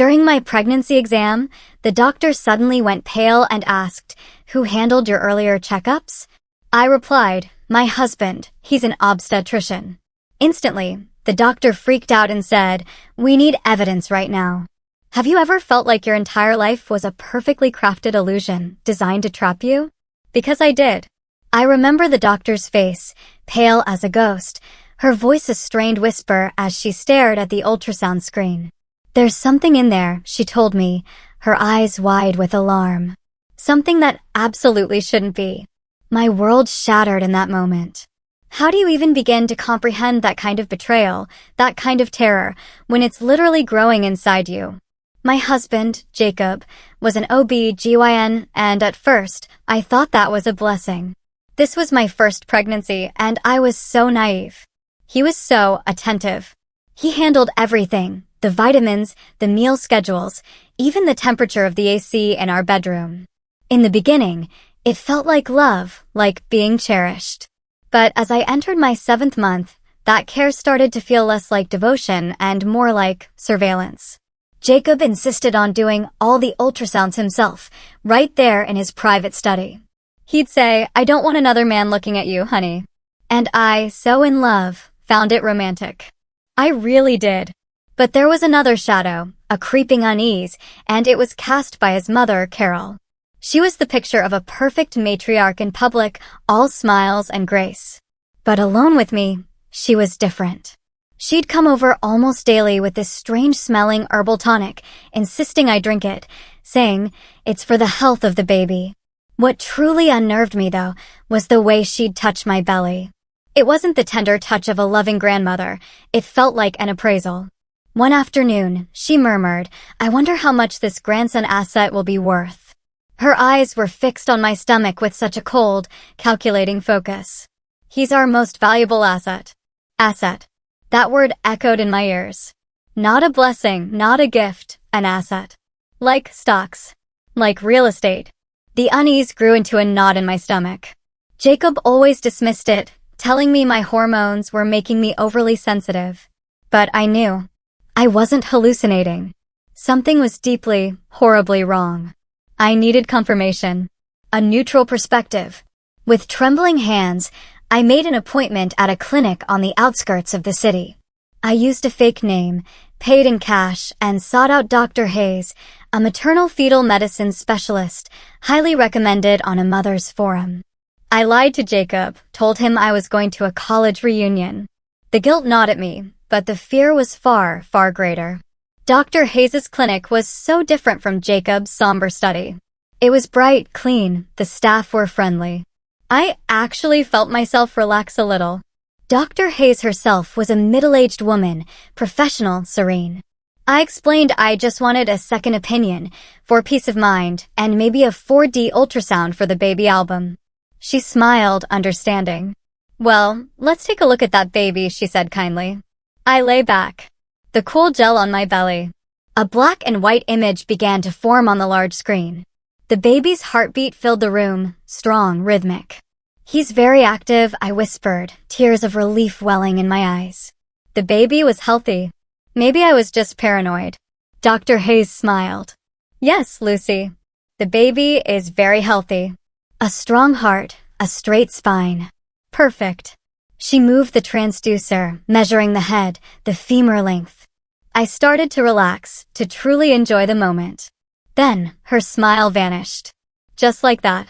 During my pregnancy exam, the doctor suddenly went pale and asked, "Who handled your earlier checkups?" I replied, "My husband, he's an obstetrician." Instantly, the doctor freaked out and said, "We need evidence right now." Have you ever felt like your entire life was a perfectly crafted illusion designed to trap you? Because I did. I remember the doctor's face, pale as a ghost, her voice a strained whisper as she stared at the ultrasound screen. "There's something in there," she told me, her eyes wide with alarm. Something that absolutely shouldn't be. My world shattered in that moment. How do you even begin to comprehend that kind of betrayal, that kind of terror, when it's literally growing inside you? My husband, Jacob, was an OB/GYN, and at first, I thought that was a blessing. This was my first pregnancy, and I was so naive. He was so attentive. He handled everything, the vitamins, the meal schedules, even the temperature of the AC in our bedroom. In the beginning, it felt like love, like being cherished. But as I entered my 7th month, that care started to feel less like devotion and more like surveillance. Jacob insisted on doing all the ultrasounds himself, right there in his private study. He'd say, "I don't want another man looking at you, honey." And I, so in love, found it romantic. I really did. But there was another shadow, a creeping unease, and it was cast by his mother, Carol. She was the picture of a perfect matriarch in public, all smiles and grace. But alone with me, she was different. She'd come over almost daily with this strange-smelling herbal tonic, insisting I drink it, saying, "It's for the health of the baby." What truly unnerved me, though, was the way she'd touch my belly. It wasn't the tender touch of a loving grandmother. It felt like an appraisal. One afternoon, she murmured, "I wonder how much this grandson asset will be worth." Her eyes were fixed on my stomach with such a cold, calculating focus. "He's our most valuable asset." Asset. That word echoed in my ears. Not a blessing, not a gift, an asset. Like stocks. Like real estate. The unease grew into a knot in my stomach. Jacob always dismissed it, telling me my hormones were making me overly sensitive. But I knew. I wasn't hallucinating. Something was deeply, horribly wrong. I needed confirmation. A neutral perspective. With trembling hands, I made an appointment at a clinic on the outskirts of the city. I used a fake name, paid in cash, and sought out Dr. Hayes, a maternal fetal medicine specialist, highly recommended on a mother's forum. I lied to Jacob, told him I was going to a college reunion. The guilt gnawed at me, but the fear was far, far greater. Dr. Hayes' clinic was so different from Jacob's somber study. It was bright, clean, the staff were friendly. I actually felt myself relax a little. Dr. Hayes herself was a middle-aged woman, professional, serene. I explained I just wanted a second opinion, for peace of mind, and maybe a 4D ultrasound for the baby album. She smiled, understanding. "Well, let's take a look at that baby," she said kindly. I lay back. The cool gel on my belly. A black and white image began to form on the large screen. The baby's heartbeat filled the room, strong, rhythmic. "He's very active," I whispered, tears of relief welling in my eyes. The baby was healthy. Maybe I was just paranoid. Dr. Hayes smiled. "Yes, Lucy. The baby is very healthy. A strong heart, a straight spine. Perfect." She moved the transducer, measuring the head, the femur length. I started to relax, to truly enjoy the moment. Then, her smile vanished. Just like that.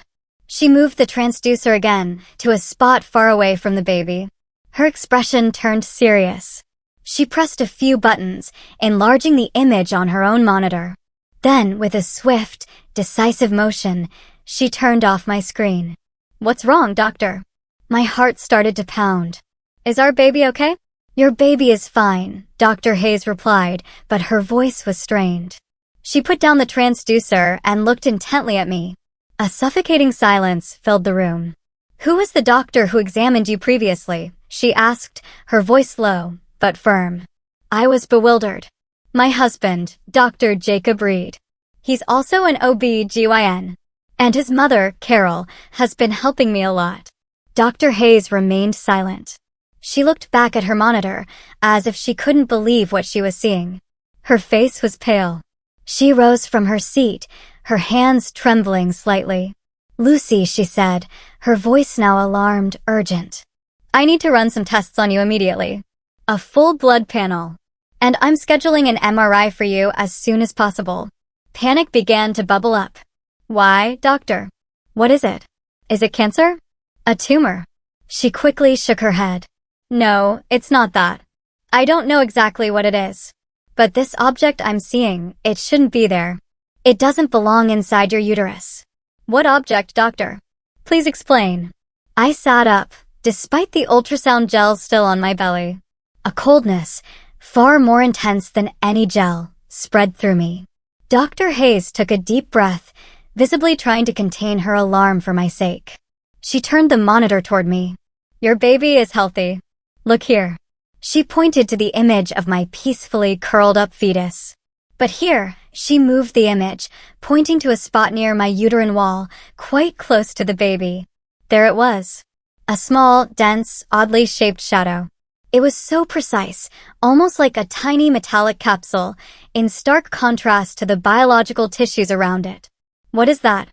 She moved the transducer again, to a spot far away from the baby. Her expression turned serious. She pressed a few buttons, enlarging the image on her own monitor. Then, with a swift, decisive motion, she turned off my screen. "What's wrong, doctor?" My heart started to pound. "Is our baby okay?" "Your baby is fine," Dr. Hayes replied, but her voice was strained. She put down the transducer and looked intently at me. A suffocating silence filled the room. "Who was the doctor who examined you previously?" she asked, her voice low, but firm. I was bewildered. "My husband, Dr. Jacob Reed. He's also an OB/GYN. And his mother, Carol, has been helping me a lot." Dr. Hayes remained silent. She looked back at her monitor, as if she couldn't believe what she was seeing. Her face was pale. She rose from her seat, her hands trembling slightly. "Lucy," she said, her voice now alarmed, urgent. "I need to run some tests on you immediately. A full blood panel. And I'm scheduling an MRI for you as soon as possible." Panic began to bubble up. "Why, doctor? What is it? Is it cancer? A tumor?" She quickly shook her head. "No, it's not that. I don't know exactly what it is. But this object I'm seeing, it shouldn't be there. It doesn't belong inside your uterus." "What object, doctor? Please explain." I sat up, despite the ultrasound gel still on my belly. A coldness, far more intense than any gel, spread through me. Dr. Hayes took a deep breath, visibly trying to contain her alarm for my sake. She turned the monitor toward me. "Your baby is healthy. Look here." She pointed to the image of my peacefully curled-up fetus. But here, she moved the image, pointing to a spot near my uterine wall, quite close to the baby. There it was. A small, dense, oddly shaped shadow. It was so precise, almost like a tiny metallic capsule, in stark contrast to the biological tissues around it. "What is that?"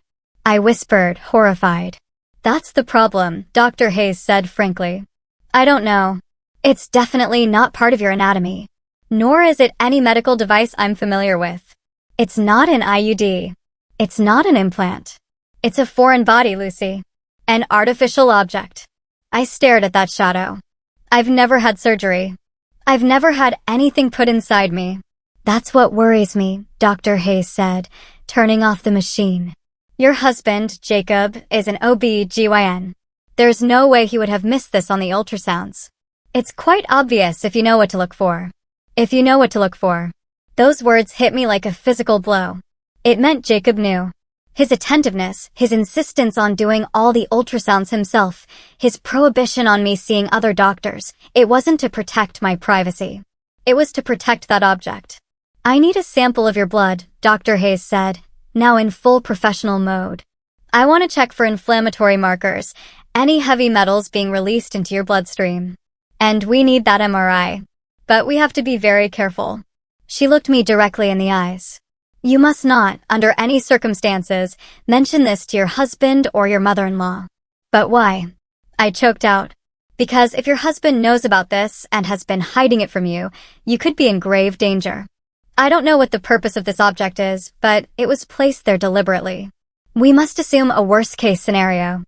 I whispered, horrified. "That's the problem," Dr. Hayes said frankly. "I don't know. It's definitely not part of your anatomy. Nor is it any medical device I'm familiar with. It's not an IUD. It's not an implant. It's a foreign body, Lucy. An artificial object." I stared at that shadow. "I've never had surgery. I've never had anything put inside me." "That's what worries me," Dr. Hayes said, turning off the machine. "Your husband, Jacob, is an OB/GYN. There's no way he would have missed this on the ultrasounds. It's quite obvious if you know what to look for. If you know what to look for." Those words hit me like a physical blow. It meant Jacob knew. His attentiveness, his insistence on doing all the ultrasounds himself, his prohibition on me seeing other doctors, it wasn't to protect my privacy. It was to protect that object. "I need a sample of your blood," Dr. Hayes said, now in full professional mode. "I want to check for inflammatory markers, any heavy metals being released into your bloodstream. And we need that MRI. But we have to be very careful." She looked me directly in the eyes. "You must not, under any circumstances, mention this to your husband or your mother-in-law." "But why?" I choked out. "Because if your husband knows about this and has been hiding it from you, you could be in grave danger. I don't know what the purpose of this object is, but it was placed there deliberately. We must assume a worst-case scenario.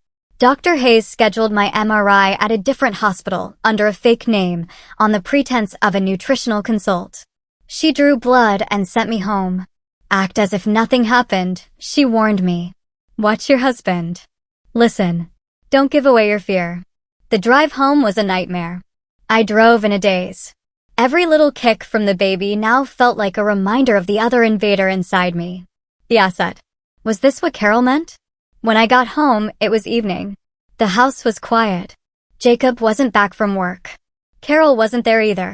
Dr. Hayes scheduled my MRI at a different hospital under a fake name on the pretense of a nutritional consult. She drew blood and sent me home. Act as if nothing happened, she warned me. Watch your husband. Listen, don't give away your fear." The drive home was a nightmare. I drove in a daze. Every little kick from the baby now felt like a reminder of the other invader inside me. The asset. Was this what Carol meant? When I got home, it was evening. The house was quiet. Jacob wasn't back from work. Carol wasn't there either.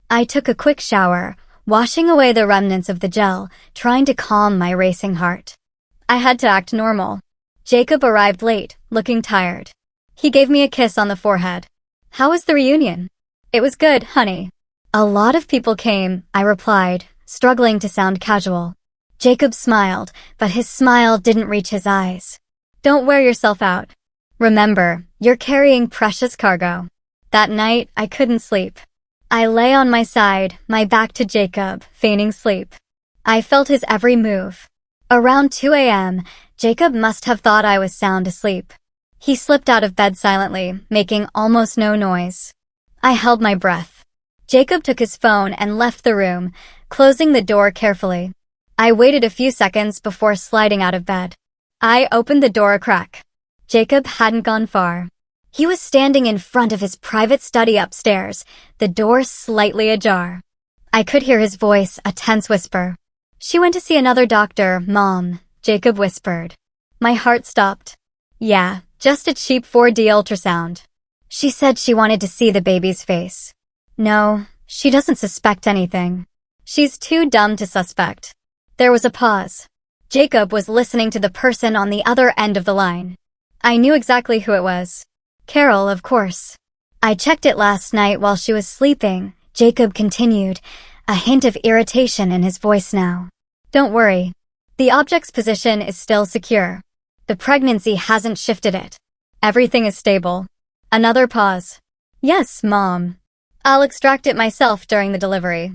I took a quick shower, washing away the remnants of the gel, trying to calm my racing heart. I had to act normal. Jacob arrived late, looking tired. He gave me a kiss on the forehead. "How was the reunion?" "It was good, honey." "A lot of people came," I replied, struggling to sound casual. Jacob smiled, but his smile didn't reach his eyes. "Don't wear yourself out. Remember, you're carrying precious cargo." That night, I couldn't sleep. I lay on my side, my back to Jacob, feigning sleep. I felt his every move. Around 2 a.m., Jacob must have thought I was sound asleep. He slipped out of bed silently, making almost no noise. I held my breath. Jacob took his phone and left the room, closing the door carefully. I waited a few seconds before sliding out of bed. I opened the door a crack. Jacob hadn't gone far. He was standing in front of his private study upstairs, the door slightly ajar. I could hear his voice, a tense whisper. "She went to see another doctor, Mom," Jacob whispered. My heart stopped. "Yeah, just a cheap 4D ultrasound. She said she wanted to see the baby's face." "No, she doesn't suspect anything. She's too dumb to suspect." There was a pause. Jacob was listening to the person on the other end of the line. I knew exactly who it was. Carol, of course. "I checked it last night while she was sleeping," Jacob continued, a hint of irritation in his voice now. Don't worry. The object's position is still secure. The pregnancy hasn't shifted it. Everything is stable. Another pause. Yes, Mom. I'll extract it myself during the delivery.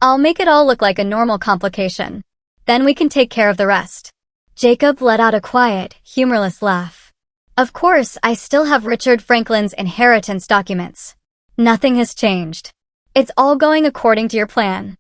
I'll make it all look like a normal complication. Then we can take care of the rest. Jacob let out a quiet, humorless laugh. Of course, I still have Richard Franklin's inheritance documents. Nothing has changed. It's all going according to your plan.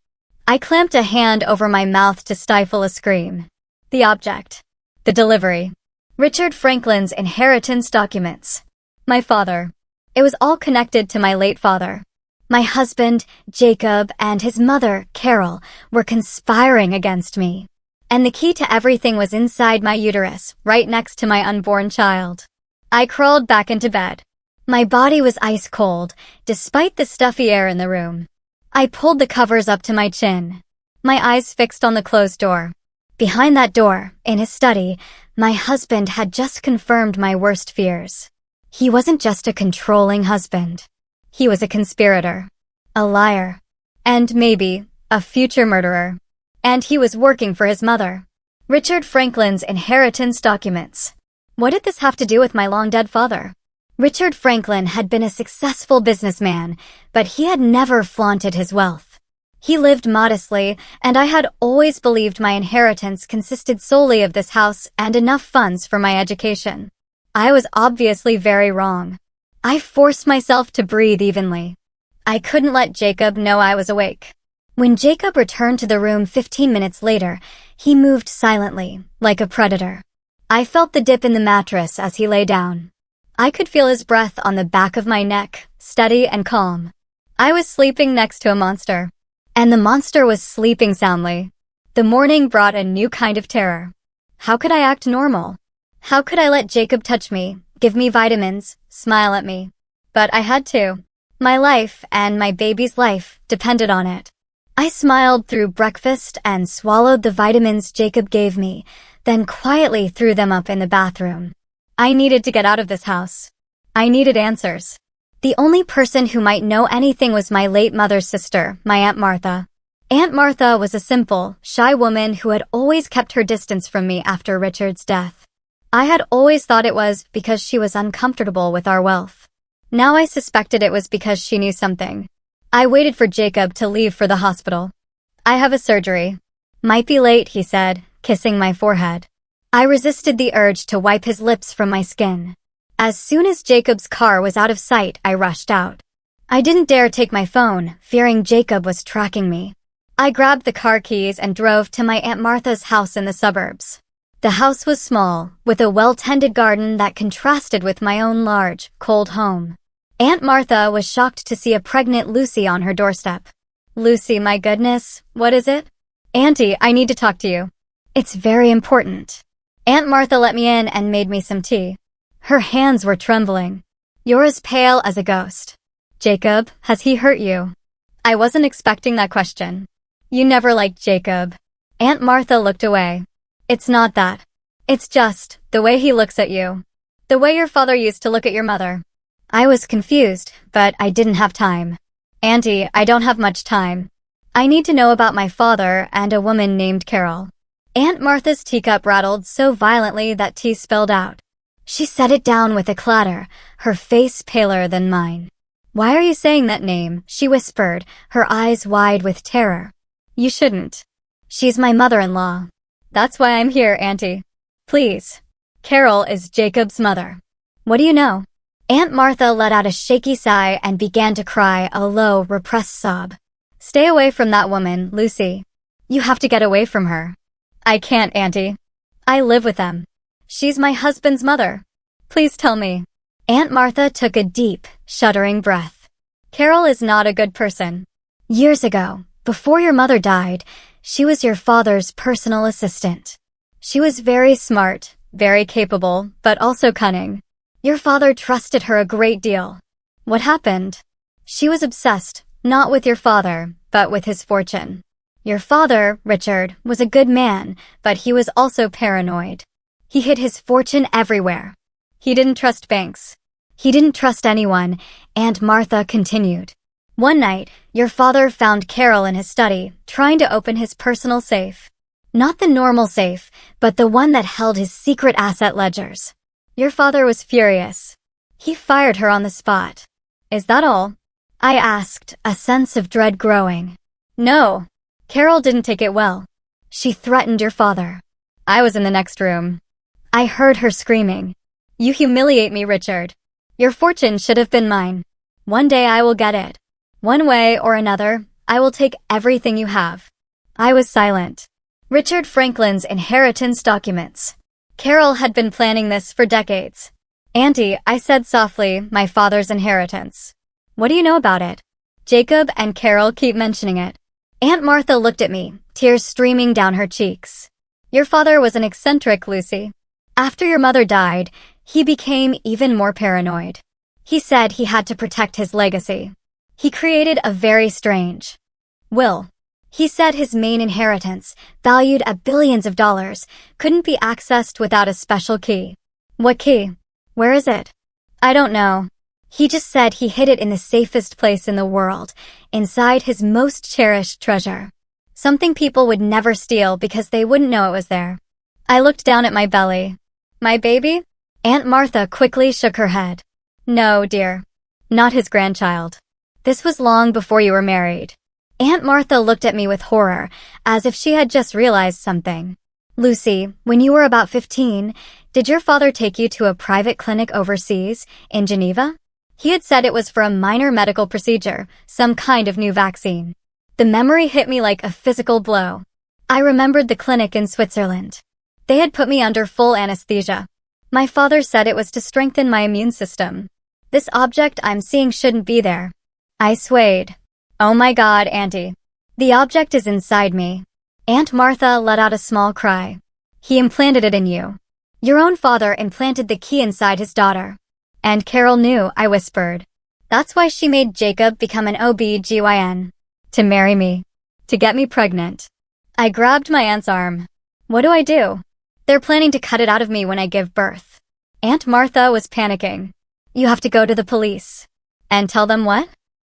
I clamped a hand over my mouth to stifle a scream. The object. The delivery. Richard Franklin's inheritance documents. My father. It was all connected to my late father. My husband, Jacob, and his mother, Carol, were conspiring against me. And the key to everything was inside my uterus, right next to my unborn child. I crawled back into bed. My body was ice cold, despite the stuffy air in the room. I pulled the covers up to my chin. My eyes fixed on the closed door. Behind that door, in his study, my husband had just confirmed my worst fears. He wasn't just a controlling husband. He was a conspirator, a liar, and maybe a future murderer. And he was working for his mother. Richard Franklin's inheritance documents. What did this have to do with my long-dead father? Richard Franklin had been a successful businessman, but he had never flaunted his wealth. He lived modestly, and I had always believed my inheritance consisted solely of this house and enough funds for my education. I was obviously very wrong. I forced myself to breathe evenly. I couldn't let Jacob know I was awake. When Jacob returned to the room 15 minutes later, he moved silently, like a predator. I felt the dip in the mattress as he lay down. I could feel his breath on the back of my neck, steady and calm. I was sleeping next to a monster. And the monster was sleeping soundly. The morning brought a new kind of terror. How could I act normal? How could I let Jacob touch me, give me vitamins, smile at me? But I had to. My life and my baby's life depended on it. I smiled through breakfast and swallowed the vitamins Jacob gave me, then quietly threw them up in the bathroom. I needed to get out of this house. I needed answers. The only person who might know anything was my late mother's sister, my Aunt Martha. Aunt Martha was a simple, shy woman who had always kept her distance from me after Richard's death. I had always thought it was because she was uncomfortable with our wealth. Now I suspected it was because she knew something. I waited for Jacob to leave for the hospital. I have a surgery. Might be late, he said, kissing my forehead. I resisted the urge to wipe his lips from my skin. As soon as Jacob's car was out of sight, I rushed out. I didn't dare take my phone, fearing Jacob was tracking me. I grabbed the car keys and drove to my Aunt Martha's house in the suburbs. The house was small, with a well-tended garden that contrasted with my own large, cold home. Aunt Martha was shocked to see a pregnant Lucy on her doorstep. Lucy, my goodness, what is it? Auntie, I need to talk to you. It's very important. Aunt Martha let me in and made me some tea. Her hands were trembling. You're as pale as a ghost. Jacob, has he hurt you? I wasn't expecting that question. You never liked Jacob. Aunt Martha looked away. It's not that. It's just the way he looks at you. The way your father used to look at your mother. I was confused, but I didn't have time. Auntie, I don't have much time. I need to know about my father and a woman named Carol. Aunt Martha's teacup rattled so violently that tea spilled out. She set it down with a clatter, her face paler than mine. Why are you saying that name? She whispered, her eyes wide with terror. You shouldn't. She's my mother-in-law. That's why I'm here, Auntie. Please. Carol is Jacob's mother. What do you know? Aunt Martha let out a shaky sigh and began to cry, a low, repressed sob. Stay away from that woman, Lucy. You have to get away from her. I can't, Auntie. I live with them. She's my husband's mother. Please tell me. Aunt Martha took a deep, shuddering breath. Carol is not a good person. Years ago, before your mother died, she was your father's personal assistant. She was very smart, very capable, but also cunning. Your father trusted her a great deal. What happened? She was obsessed, not with your father, but with his fortune. Your father, Richard, was a good man, but he was also paranoid. He hid his fortune everywhere. He didn't trust banks. He didn't trust anyone, Aunt Martha continued. One night, your father found Carol in his study, trying to open his personal safe. Not the normal safe, but the one that held his secret asset ledgers. Your father was furious. He fired her on the spot. Is that all? I asked, a sense of dread growing. No. Carol didn't take it well. She threatened your father. I was in the next room. I heard her screaming. You humiliate me, Richard. Your fortune should have been mine. One day I will get it. One way or another, I will take everything you have. I was silent. Richard Franklin's inheritance documents. Carol had been planning this for decades. Auntie, I said softly, my father's inheritance. What do you know about it? Jacob and Carol keep mentioning it. Aunt Martha looked at me, tears streaming down her cheeks. Your father was an eccentric, Lucy. After your mother died, he became even more paranoid. He said he had to protect his legacy. He created a very strange will. He said his main inheritance, valued at billions of dollars, couldn't be accessed without a special key. What key? Where is it? I don't know. He just said he hid it in the safest place in the world, inside his most cherished treasure. Something people would never steal because they wouldn't know it was there. I looked down at my belly. My baby? Aunt Martha quickly shook her head. No, dear. Not his grandchild. This was long before you were married. Aunt Martha looked at me with horror, as if she had just realized something. Lucy, when you were about 15, did your father take you to a private clinic overseas, in Geneva? He had said it was for a minor medical procedure, some kind of new vaccine. The memory hit me like a physical blow. I remembered the clinic in Switzerland. They had put me under full anesthesia. My father said it was to strengthen my immune system. This object I'm seeing shouldn't be there. I swayed. Oh my God, Auntie. The object is inside me. Aunt Martha let out a small cry. He implanted it in you. Your own father implanted the key inside his daughter. And Carol knew, I whispered. That's why she made Jacob become an OB-GYN. To marry me. To get me pregnant. I grabbed my aunt's arm. What do I do? They're planning to cut it out of me when I give birth. Aunt Martha was panicking. You have to go to the police. And tell them what?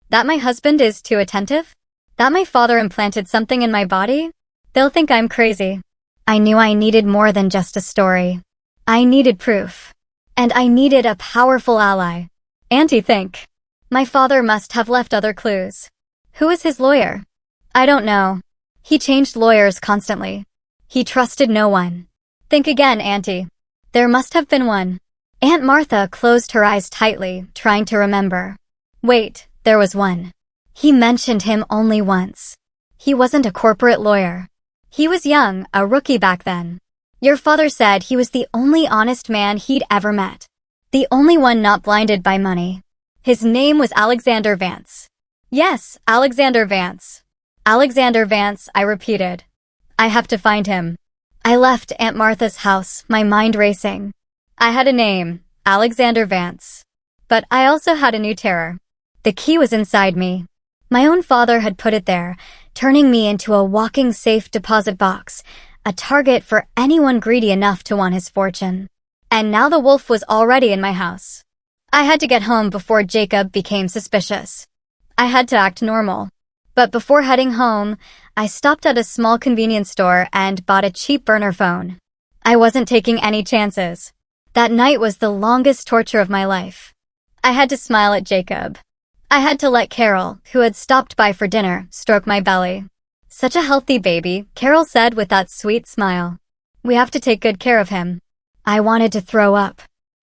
That my husband is too attentive? That my father implanted something in my body? They'll think I'm crazy. I knew I needed more than just a story. I needed proof. And I needed a powerful ally. Auntie, think. My father must have left other clues. Who is his lawyer? I don't know. He changed lawyers constantly. He trusted no one. Think again, Auntie. There must have been one. Aunt Martha closed her eyes tightly, trying to remember. Wait, there was one. He mentioned him only once. He wasn't a corporate lawyer. He was young, a rookie back then. Your father said he was the only honest man he'd ever met. The only one not blinded by money. His name was Alexander Vance. Yes, Alexander Vance. Alexander Vance, I repeated. I have to find him. I left Aunt Martha's house, my mind racing. I had a name, Alexander Vance. But I also had a new terror. The key was inside me. My own father had put it there, turning me into a walking safe deposit box, a target for anyone greedy enough to want his fortune. And now the wolf was already in my house. I had to get home before Jacob became suspicious. I had to act normal. But before heading home, I stopped at a small convenience store and bought a cheap burner phone. I wasn't taking any chances. That night was the longest torture of my life. I had to smile at Jacob. I had to let Carol, who had stopped by for dinner, stroke my belly. Such a healthy baby, Carol said with that sweet smile. We have to take good care of him. I wanted to throw up.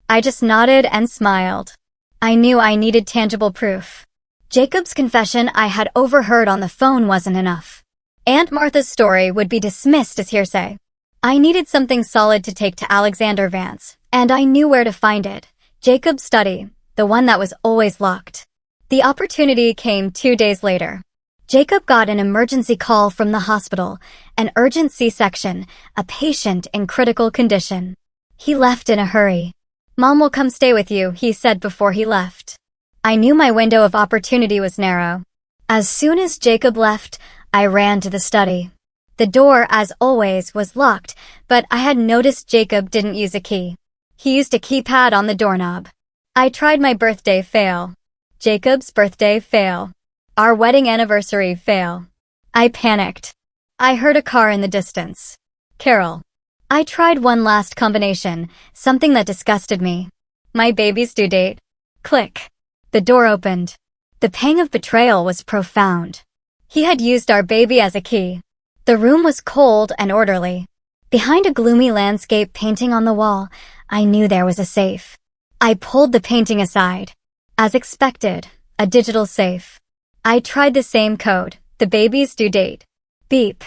I just nodded and smiled. I knew I needed tangible proof. Jacob's confession I had overheard on the phone wasn't enough. Aunt Martha's story would be dismissed as hearsay. I needed something solid to take to Alexander Vance, and I knew where to find it. Jacob's study, the one that was always locked. The opportunity came 2 days later. Jacob got an emergency call from the hospital, an urgent C-section, a patient in critical condition. He left in a hurry. Mom will come stay with you, he said before he left. I knew my window of opportunity was narrow. As soon as Jacob left, I ran to the study. The door, as always, was locked, but I had noticed Jacob didn't use a key. He used a keypad on the doorknob. I tried my birthday, fail. Jacob's birthday, fail. Our wedding anniversary, fail. I panicked. I heard a car in the distance. Carol. I tried one last combination, something that disgusted me. My baby's due date. Click. The door opened. The pang of betrayal was profound. He had used our baby as a key. The room was cold and orderly. Behind a gloomy landscape painting on the wall, I knew there was a safe. I pulled the painting aside. As expected, a digital safe. I tried the same code, the baby's due date. Beep.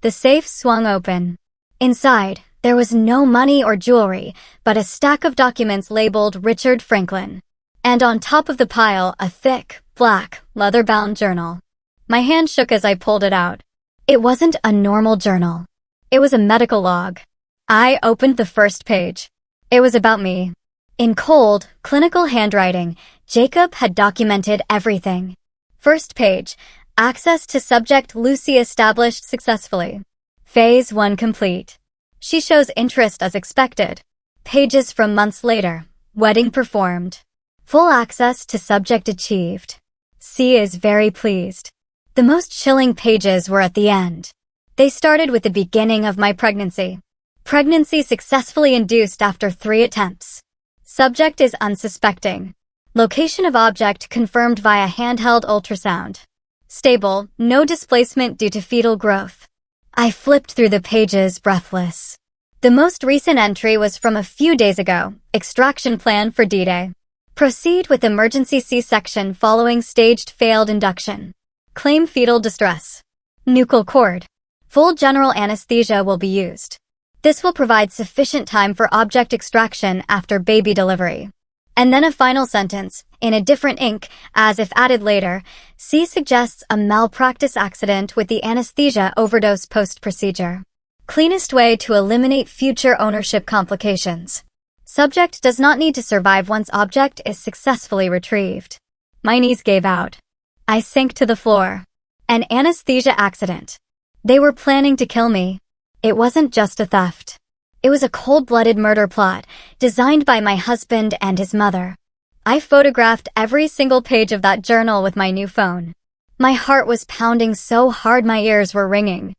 The safe swung open. Inside, there was no money or jewelry, but a stack of documents labeled Richard Franklin. And on top of the pile, a thick, black, leather-bound journal. My hand shook as I pulled it out. It wasn't a normal journal. It was a medical log. I opened the first page. It was about me. In cold, clinical handwriting, Jacob had documented everything. First page, access to subject Lucy established successfully. Phase 1 complete. She shows interest as expected. Pages from months later, wedding performed. Full access to subject achieved. C is very pleased. The most chilling pages were at the end. They started with the beginning of my pregnancy. Pregnancy successfully induced after 3 attempts. Subject is unsuspecting. Location of object confirmed via handheld ultrasound. Stable, no displacement due to fetal growth. I flipped through the pages breathless. The most recent entry was from a few days ago, extraction plan for D-Day. Proceed with emergency C-section following staged failed induction. Claim fetal distress. Nuchal cord. Full general anesthesia will be used. This will provide sufficient time for object extraction after baby delivery. And then a final sentence, in a different ink, as if added later, C suggests a malpractice accident with the anesthesia overdose post-procedure. Cleanest way to eliminate future ownership complications. Subject does not need to survive once object is successfully retrieved. My knees gave out. I sank to the floor. An anesthesia accident. They were planning to kill me. It wasn't just a theft. It was a cold-blooded murder plot, designed by my husband and his mother. I photographed every single page of that journal with my new phone. My heart was pounding so hard my ears were ringing.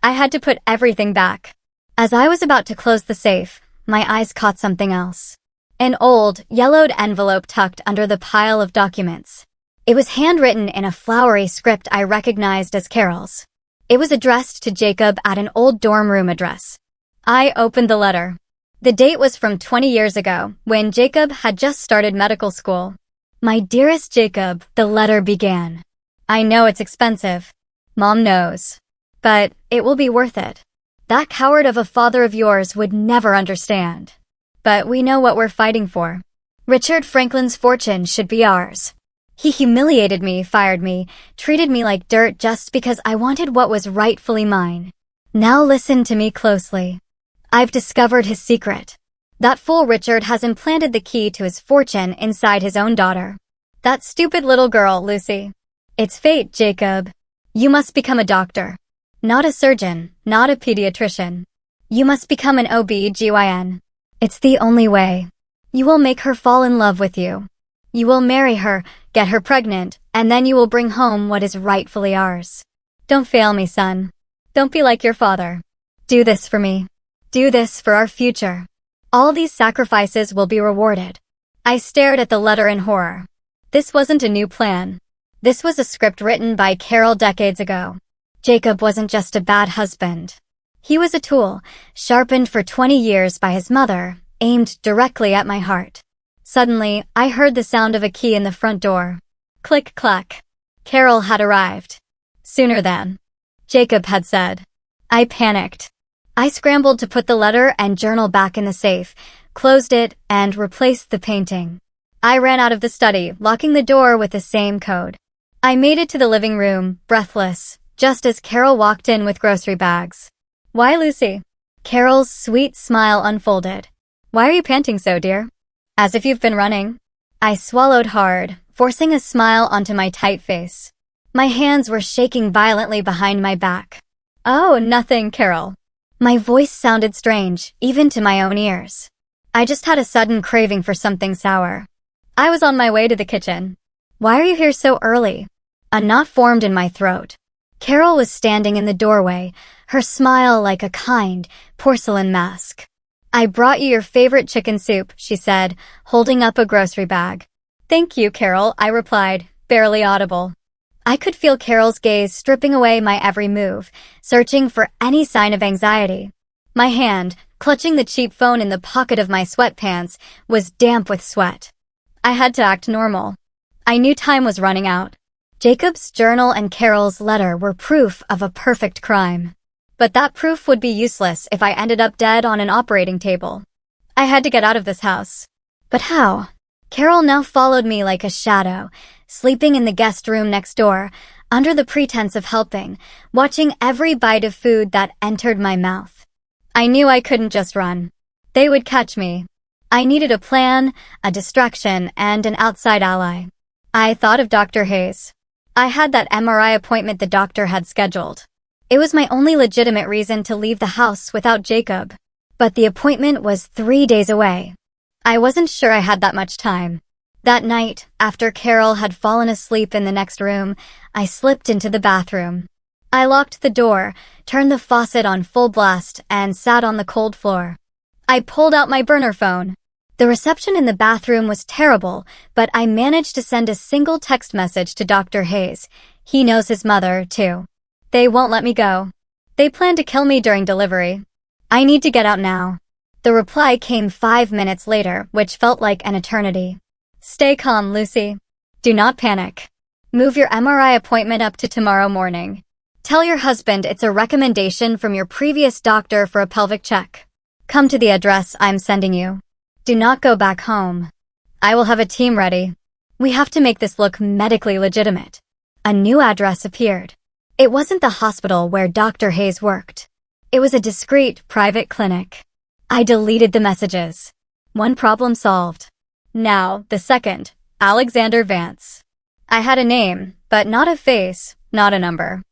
I had to put everything back. As I was about to close the safe, my eyes caught something else. An old, yellowed envelope tucked under the pile of documents. It was handwritten in a flowery script I recognized as Carol's. It was addressed to Jacob at an old dorm room address. I opened the letter. The date was from 20 years ago, when Jacob had just started medical school. My dearest Jacob, the letter began. I know it's expensive. Mom knows. But it will be worth it. That coward of a father of yours would never understand. But we know what we're fighting for. Richard Franklin's fortune should be ours. He humiliated me, fired me, treated me like dirt just because I wanted what was rightfully mine. Now listen to me closely. I've discovered his secret. That fool Richard has implanted the key to his fortune inside his own daughter. That stupid little girl, Lucy. It's fate, Jacob. You must become a doctor. Not a surgeon, not a pediatrician. You must become an OB-GYN. It's the only way. You will make her fall in love with you. You will marry her, get her pregnant, and then you will bring home what is rightfully ours. Don't fail me, son. Don't be like your father. Do this for me. Do this for our future. All these sacrifices will be rewarded. I stared at the letter in horror. This wasn't a new plan. This was a script written by Carol decades ago. Jacob wasn't just a bad husband. He was a tool, sharpened for 20 years by his mother, aimed directly at my heart. Suddenly, I heard the sound of a key in the front door. Click-clack. Carol had arrived. Sooner than Jacob had said. I panicked. I scrambled to put the letter and journal back in the safe, closed it, and replaced the painting. I ran out of the study, locking the door with the same code. I made it to the living room, breathless, just as Carol walked in with grocery bags. Why, Lucy? Carol's sweet smile unfolded. Why are you panting so, dear? As if you've been running. I swallowed hard, forcing a smile onto my tight face. My hands were shaking violently behind my back. Oh, nothing, Carol. My voice sounded strange, even to my own ears. I just had a sudden craving for something sour. I was on my way to the kitchen. Why are you here so early? A knot formed in my throat. Carol was standing in the doorway, her smile like a kind, porcelain mask. "I brought you your favorite chicken soup," she said, holding up a grocery bag. "Thank you, Carol," I replied, barely audible. I could feel Carol's gaze stripping away my every move, searching for any sign of anxiety. My hand, clutching the cheap phone in the pocket of my sweatpants, was damp with sweat. I had to act normal. I knew time was running out. Jacob's journal and Carol's letter were proof of a perfect crime. But that proof would be useless if I ended up dead on an operating table. I had to get out of this house. But how? Carol now followed me like a shadow, sleeping in the guest room next door, under the pretense of helping, watching every bite of food that entered my mouth. I knew I couldn't just run. They would catch me. I needed a plan, a distraction, and an outside ally. I thought of Dr. Hayes. I had that MRI appointment the doctor had scheduled. It was my only legitimate reason to leave the house without Jacob. But the appointment was 3 days away. I wasn't sure I had that much time. That night, after Carol had fallen asleep in the next room, I slipped into the bathroom. I locked the door, turned the faucet on full blast, and sat on the cold floor. I pulled out my burner phone. The reception in the bathroom was terrible, but I managed to send a single text message to Dr. Hayes. He knows his mother, too. They won't let me go. They plan to kill me during delivery. I need to get out now. The reply came 5 minutes later, which felt like an eternity. "Stay calm, Lucy. Do not panic. Move your MRI appointment up to tomorrow morning. Tell your husband it's a recommendation from your previous doctor for a pelvic check. Come to the address I'm sending you. Do not go back home. I will have a team ready. We have to make this look medically legitimate." A new address appeared. It wasn't the hospital where Dr. Hayes worked. It was a discreet, private clinic. I deleted the messages. One problem solved. Now, the second, Alexander Vance. I had a name, but not a face, not a number.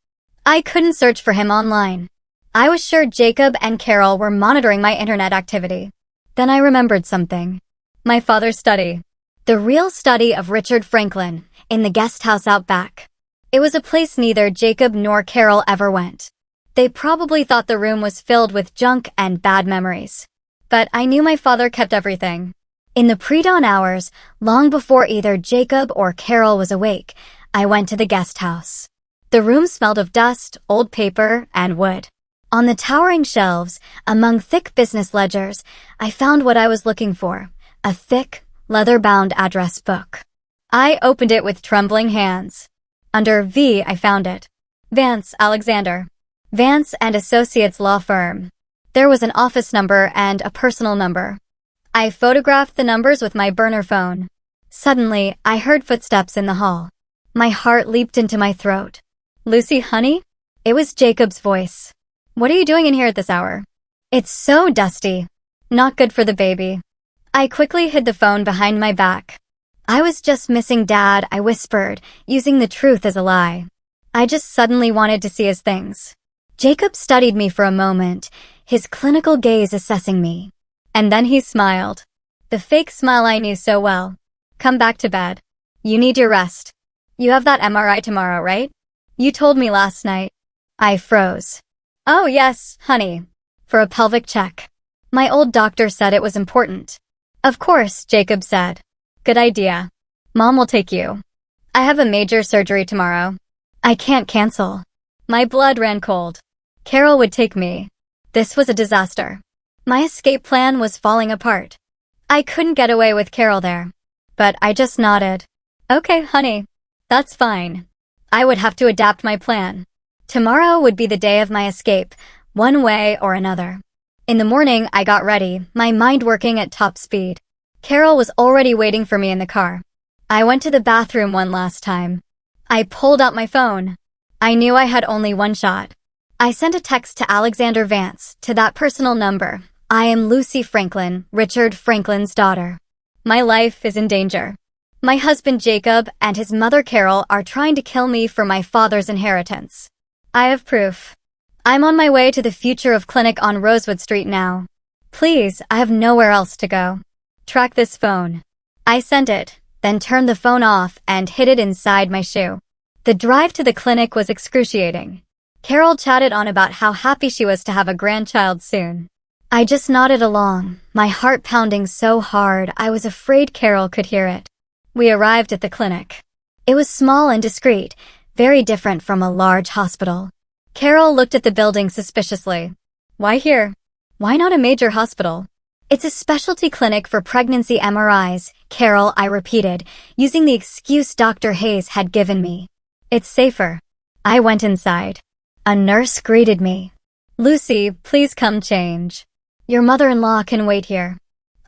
I couldn't search for him online. I was sure Jacob and Carol were monitoring my internet activity. Then I remembered something. My father's study. The real study of Richard Franklin, in the guest house out back. It was a place neither Jacob nor Carol ever went. They probably thought the room was filled with junk and bad memories. But I knew my father kept everything. In the pre-dawn hours, long before either Jacob or Carol was awake, I went to the guest house. The room smelled of dust, old paper, and wood. On the towering shelves, among thick business ledgers, I found what I was looking for, a thick, leather-bound address book. I opened it with trembling hands. Under V, I found it. Vance Alexander. Vance and Associates Law Firm. There was an office number and a personal number. I photographed the numbers with my burner phone. Suddenly, I heard footsteps in the hall. My heart leaped into my throat. "Lucy, honey?" It was Jacob's voice. "What are you doing in here at this hour?" "It's so dusty. Not good for the baby." I quickly hid the phone behind my back. "I was just missing Dad," I whispered, using the truth as a lie. I just suddenly wanted to see his things. Jacob studied me for a moment, his clinical gaze assessing me. And then he smiled. The fake smile I knew so well. "Come back to bed. You need your rest. You have that MRI tomorrow, right? You told me last night." I froze. "Oh yes, honey. For a pelvic check. My old doctor said it was important." "Of course," Jacob said. "Good idea. Mom will take you. I have a major surgery tomorrow. I can't cancel." My blood ran cold. Carol would take me. This was a disaster. My escape plan was falling apart. I couldn't get away with Carol there. But I just nodded. "Okay, honey. That's fine." I would have to adapt my plan. Tomorrow would be the day of my escape, one way or another. In the morning, I got ready, my mind working at top speed. Carol was already waiting for me in the car. I went to the bathroom one last time. I pulled out my phone. I knew I had only one shot. I sent a text to Alexander Vance, to that personal number. "I am Lucy Franklin, Richard Franklin's daughter. My life is in danger. My husband Jacob and his mother Carol are trying to kill me for my father's inheritance. I have proof. I'm on my way to the future of clinic on Rosewood Street now. Please, I have nowhere else to go. Track this phone." I sent it, then turned the phone off and hid it inside my shoe. The drive to the clinic was excruciating. Carol chatted on about how happy she was to have a grandchild soon. I just nodded along, my heart pounding so hard I was afraid Carol could hear it. We arrived at the clinic. It was small and discreet, very different from a large hospital. Carol looked at the building suspiciously. Why here? Why not a major hospital? It's a specialty clinic for pregnancy MRIs, Carol, I repeated, using the excuse Dr. Hayes had given me. It's safer. I went inside. A nurse greeted me. Lucy, please come change. Your mother-in-law can wait here.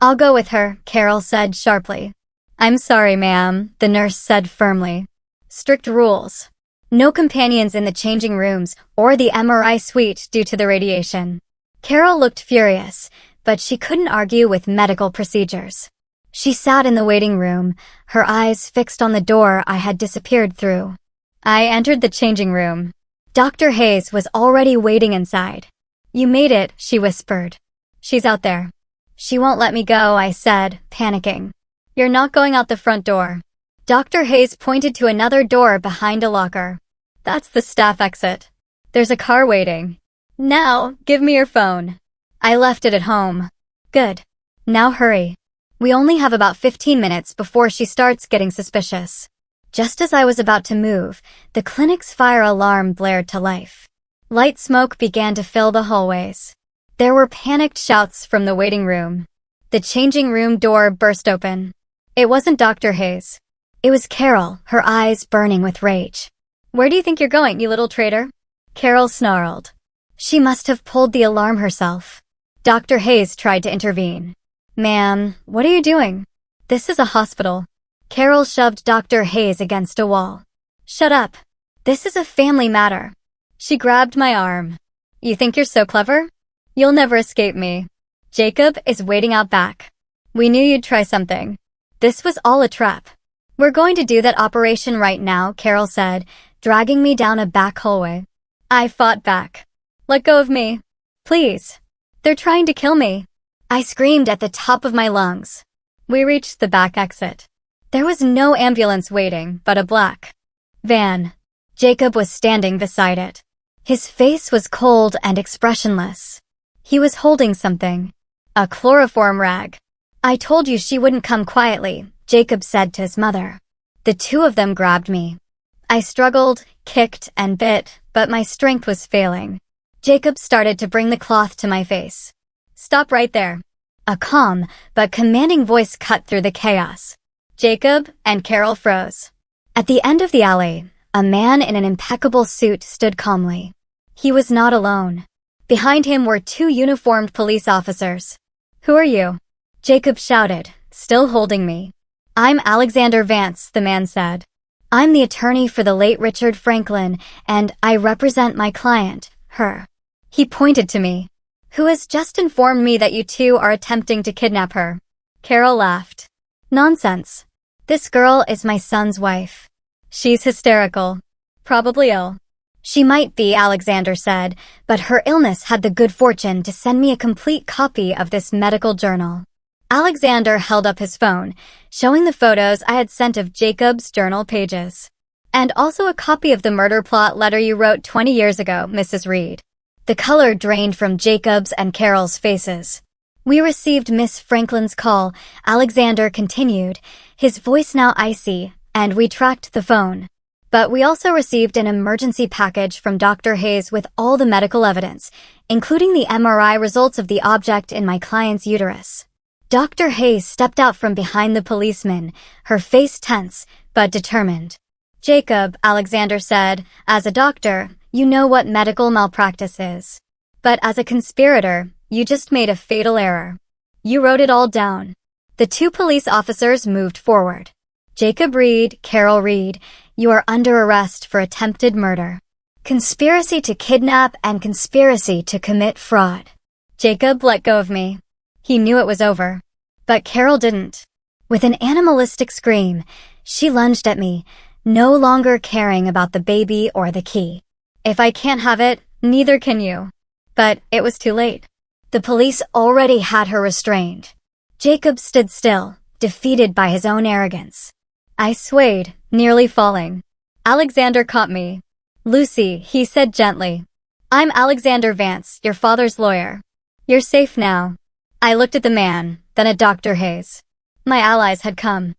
I'll go with her, Carol said sharply. I'm sorry, ma'am, the nurse said firmly. Strict rules. No companions in the changing rooms or the MRI suite due to the radiation. Carol looked furious, but she couldn't argue with medical procedures. She sat in the waiting room, her eyes fixed on the door I had disappeared through. I entered the changing room. Dr. Hayes was already waiting inside. You made it, she whispered. She's out there. She won't let me go, I said, panicking. You're not going out the front door. Dr. Hayes pointed to another door behind a locker. That's the staff exit. There's a car waiting. Now, give me your phone. I left it at home. Good. Now hurry. We only have about 15 minutes before she starts getting suspicious. Just as I was about to move, the clinic's fire alarm blared to life. Light smoke began to fill the hallways. There were panicked shouts from the waiting room. The changing room door burst open. It wasn't Dr. Hayes. It was Carol, her eyes burning with rage. Where do you think you're going, you little traitor? Carol snarled. She must have pulled the alarm herself. Dr. Hayes tried to intervene. Ma'am, what are you doing? This is a hospital. Carol shoved Dr. Hayes against a wall. Shut up. This is a family matter. She grabbed my arm. You think you're so clever? You'll never escape me. Jacob is waiting out back. We knew you'd try something. This was all a trap. We're going to do that operation right now, Carol said, dragging me down a back hallway. I fought back. Let go of me. Please. They're trying to kill me. I screamed at the top of my lungs. We reached the back exit. There was no ambulance waiting, but a black van. Jacob was standing beside it. His face was cold and expressionless. He was holding something. A chloroform rag. I told you she wouldn't come quietly, Jacob said to his mother. The two of them grabbed me. I struggled, kicked, and bit, but my strength was failing. Jacob started to bring the cloth to my face. Stop right there. A calm, but commanding voice cut through the chaos. Jacob and Carol froze. At the end of the alley, a man in an impeccable suit stood calmly. He was not alone. Behind him were two uniformed police officers. Who are you? Jacob shouted, still holding me. I'm Alexander Vance, the man said. I'm the attorney for the late Richard Franklin, and I represent my client, her. He pointed to me. Who has just informed me that you two are attempting to kidnap her. Carol laughed. Nonsense. This girl is my son's wife. She's hysterical. Probably ill. She might be, Alexander said, but her illness had the good fortune to send me a complete copy of this medical journal. Alexander held up his phone, showing the photos I had sent of Jacob's journal pages. And also a copy of the murder plot letter you wrote 20 years ago, Mrs. Reed. The color drained from Jacob's and Carol's faces. We received Miss Franklin's call, Alexander continued, his voice now icy, and we tracked the phone. But we also received an emergency package from Dr. Hayes with all the medical evidence, including the MRI results of the object in my client's uterus. Dr. Hayes stepped out from behind the policeman, her face tense, but determined. Jacob, Alexander said, as a doctor, you know what medical malpractice is. But as a conspirator, you just made a fatal error. You wrote it all down. The two police officers moved forward. Jacob Reed, Carol Reed, you are under arrest for attempted murder. Conspiracy to kidnap and conspiracy to commit fraud. Jacob let go of me. He knew it was over. But Carol didn't. With an animalistic scream, she lunged at me, no longer caring about the baby or the key. If I can't have it, neither can you. But it was too late. The police already had her restrained. Jacob stood still, defeated by his own arrogance. I swayed, nearly falling. Alexander caught me. "Lucy," he said gently. "I'm Alexander Vance, your father's lawyer. You're safe now." I looked at the man, then at Dr. Hayes. My allies had come.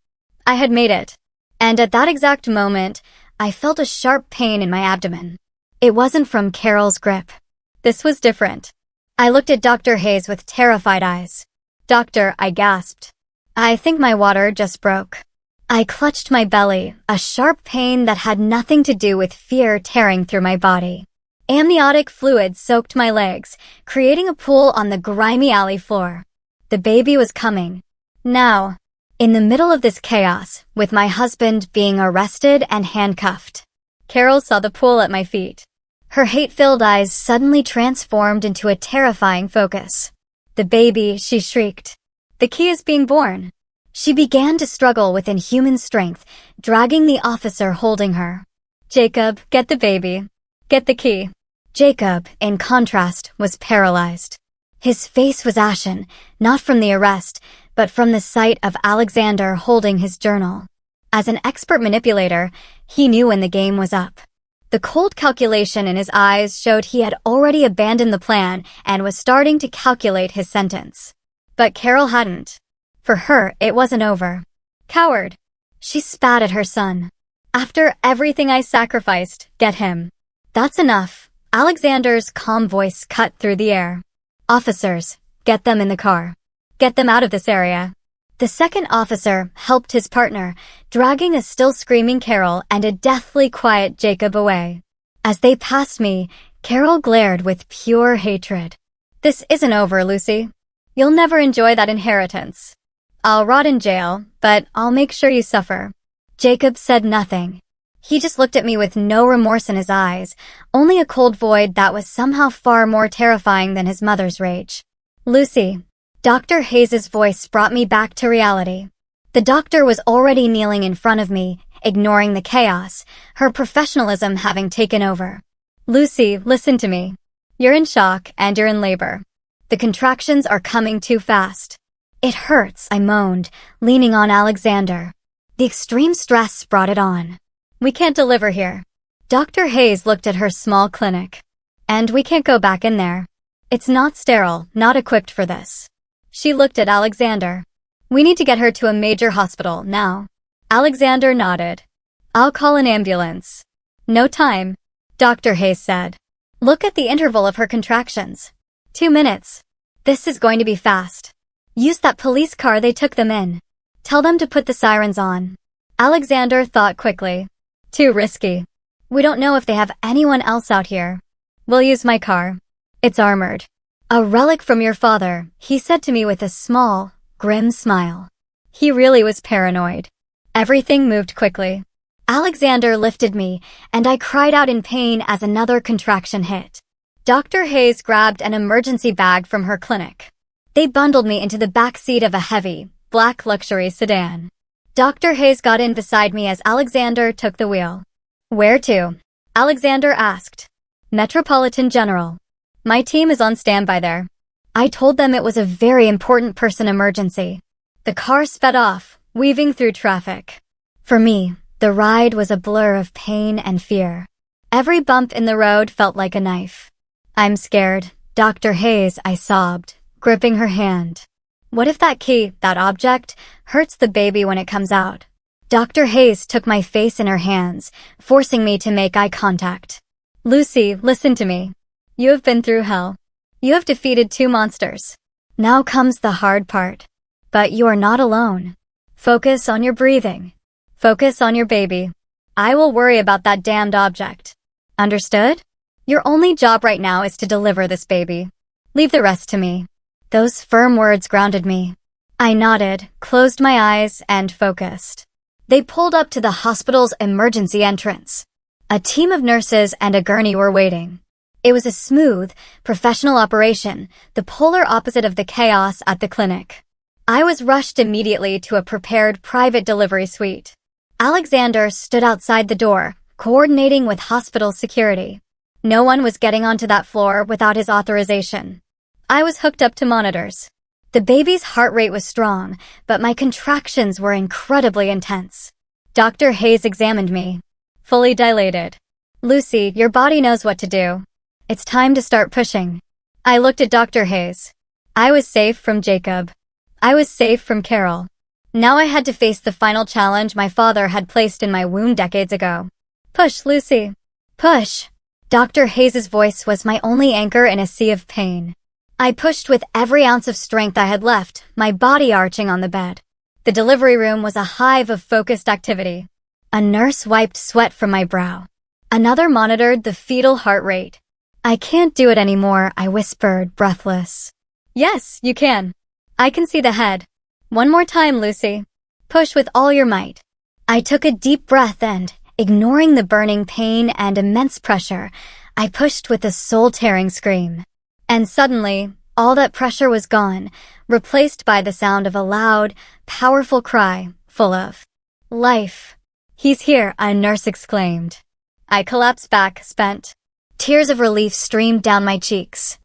I had made it. And at that exact moment, I felt a sharp pain in my abdomen. It wasn't from Carol's grip. This was different. I looked at Dr. Hayes with terrified eyes. "Doctor," I gasped. "I think my water just broke." I clutched my belly, a sharp pain that had nothing to do with fear tearing through my body. Amniotic fluid soaked my legs, creating a pool on the grimy alley floor. The baby was coming. Now, in the middle of this chaos, with my husband being arrested and handcuffed. Carol saw the pool at my feet. Her hate-filled eyes suddenly transformed into a terrifying focus. "The baby," she shrieked. "The key is being born." She began to struggle with inhuman strength, dragging the officer holding her. "Jacob, get the baby. Get the key." Jacob, in contrast, was paralyzed. His face was ashen, not from the arrest, but from the sight of Alexander holding his journal. As an expert manipulator, he knew when the game was up. The cold calculation in his eyes showed he had already abandoned the plan and was starting to calculate his sentence. But Carol hadn't. For her, it wasn't over. "Coward." She spat at her son. "After everything I sacrificed, get him." "That's enough." Alexander's calm voice cut through the air. "Officers, get them in the car. Get them out of this area." The second officer helped his partner, dragging a still screaming Carol and a deathly quiet Jacob away. As they passed me, Carol glared with pure hatred. "This isn't over, Lucy. You'll never enjoy that inheritance. I'll rot in jail, but I'll make sure you suffer." Jacob said nothing. He just looked at me with no remorse in his eyes, only a cold void that was somehow far more terrifying than his mother's rage. "Lucy." Dr. Hayes' voice brought me back to reality. The doctor was already kneeling in front of me, ignoring the chaos, her professionalism having taken over. "Lucy, listen to me. You're in shock and you're in labor. The contractions are coming too fast." "It hurts," I moaned, leaning on Alexander. The extreme stress brought it on. "We can't deliver here." Dr. Hayes looked at her small clinic. "And we can't go back in there. It's not sterile, not equipped for this." She looked at Alexander. "We need to get her to a major hospital, now." Alexander nodded. "I'll call an ambulance." "No time," Dr. Hayes said. "Look at the interval of her contractions. 2 minutes. This is going to be fast. Use that police car they took them in. Tell them to put the sirens on." Alexander thought quickly. "Too risky. We don't know if they have anyone else out here. We'll use my car. It's armored." "A relic from your father," he said to me with a small, grim smile. He really was paranoid. Everything moved quickly. Alexander lifted me, and I cried out in pain as another contraction hit. Dr. Hayes grabbed an emergency bag from her clinic. They bundled me into the back seat of a heavy, black luxury sedan. Dr. Hayes got in beside me as Alexander took the wheel. "Where to?" Alexander asked. "Metropolitan General. My team is on standby there." I told them it was a very important person emergency. The car sped off, weaving through traffic. For me, the ride was a blur of pain and fear. Every bump in the road felt like a knife. "I'm scared, Dr. Hayes," I sobbed, gripping her hand. "What if that key, that object, hurts the baby when it comes out?" Dr. Hayes took my face in her hands, forcing me to make eye contact. "Lucy, listen to me. You have been through hell. You have defeated 2 monsters. Now comes the hard part. But you are not alone. Focus on your breathing. Focus on your baby. I will worry about that damned object. Understood? Your only job right now is to deliver this baby. Leave the rest to me." Those firm words grounded me. I nodded, closed my eyes, and focused. They pulled up to the hospital's emergency entrance. A team of nurses and a gurney were waiting. It was a smooth, professional operation, the polar opposite of the chaos at the clinic. I was rushed immediately to a prepared private delivery suite. Alexander stood outside the door, coordinating with hospital security. No one was getting onto that floor without his authorization. I was hooked up to monitors. The baby's heart rate was strong, but my contractions were incredibly intense. Dr. Hayes examined me. fully dilated. Lucy, your body knows what to do. It's time to start pushing. I looked at Dr. Hayes. I was safe from Jacob. I was safe from Carol. Now I had to face the final challenge my father had placed in my womb decades ago. Push, Lucy. Push. Dr. Hayes' voice was my only anchor in a sea of pain. I pushed with every ounce of strength I had left, my body arching on the bed. The delivery room was a hive of focused activity. A nurse wiped sweat from my brow. Another monitored the fetal heart rate. I can't do it anymore, I whispered, breathless. Yes, you can. I can see the head. One more time, Lucy. Push with all your might. I took a deep breath and, ignoring the burning pain and immense pressure, I pushed with a soul-tearing scream. And suddenly, all that pressure was gone, replaced by the sound of a loud, powerful cry, full of life. He's here, a nurse exclaimed. I collapsed back, spent. Tears of relief streamed down my cheeks.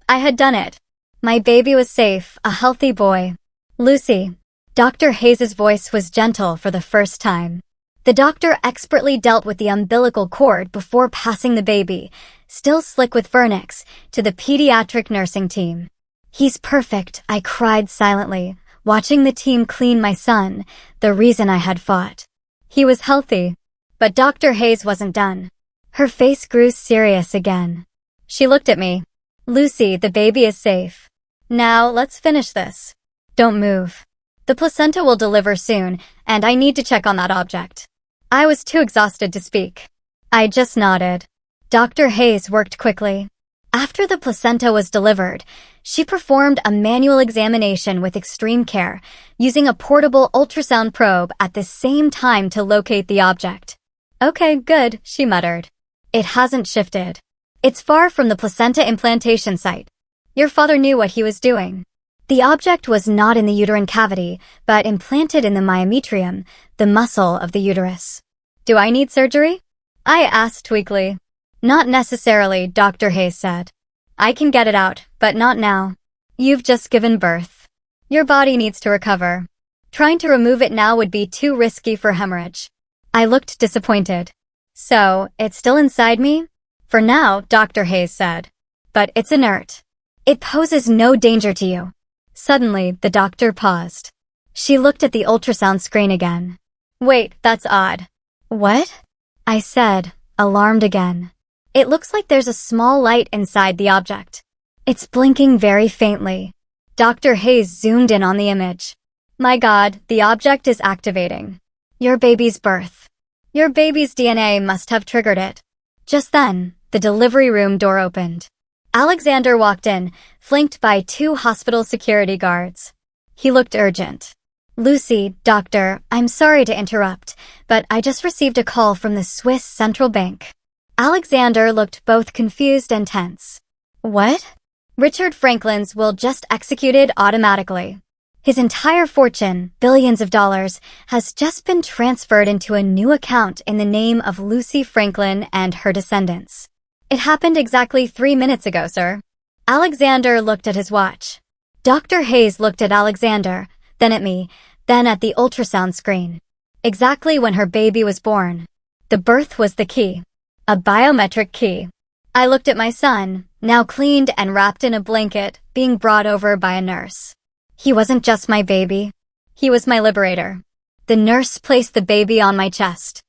I had done it. My baby was safe, a healthy boy. Lucy. Dr. Hayes' voice was gentle for the first time. The doctor expertly dealt with the umbilical cord before passing the baby, still slick with vernix, to the pediatric nursing team. He's perfect, I cried silently, watching the team clean my son, the reason I had fought. He was healthy. But Dr. Hayes wasn't done. Her face grew serious again. She looked at me. Lucy, the baby is safe. Now, let's finish this. Don't move. The placenta will deliver soon, and I need to check on that object. I was too exhausted to speak. I just nodded. Dr. Hayes worked quickly. After the placenta was delivered, she performed a manual examination with extreme care, using a portable ultrasound probe at the same time to locate the object. Okay, good, she muttered. It hasn't shifted. It's far from the placenta implantation site. Your father knew what he was doing. The object was not in the uterine cavity, but implanted in the myometrium, the muscle of the uterus. Do I need surgery? I asked weakly. Not necessarily, Dr. Hayes said. I can get it out, but not now. You've just given birth. Your body needs to recover. Trying to remove it now would be too risky for hemorrhage. I looked disappointed. So, it's still inside me? For now, Dr. Hayes said. But it's inert. It poses no danger to you. Suddenly, the doctor paused. She looked at the ultrasound screen again. Wait, that's odd. What? I said, alarmed again. It looks like there's a small light inside the object. It's blinking very faintly. Dr. Hayes zoomed in on the image. My God, the object is activating. Your baby's birth. Your baby's DNA must have triggered it. Just then, the delivery room door opened. Alexander walked in, flanked by 2 hospital security guards. He looked urgent. Lucy, doctor, I'm sorry to interrupt, but I just received a call from the Swiss Central Bank. Alexander looked both confused and tense. What? Richard Franklin's will just executed automatically. His entire fortune, billions of dollars, has just been transferred into a new account in the name of Lucy Franklin and her descendants. It happened exactly 3 minutes ago, sir. Alexander looked at his watch. Dr. Hayes looked at Alexander, then at me, then at the ultrasound screen. Exactly when her baby was born. The birth was the key. A biometric key. I looked at my son, now cleaned and wrapped in a blanket, being brought over by a nurse. He wasn't just my baby. He was my liberator. The nurse placed the baby on my chest.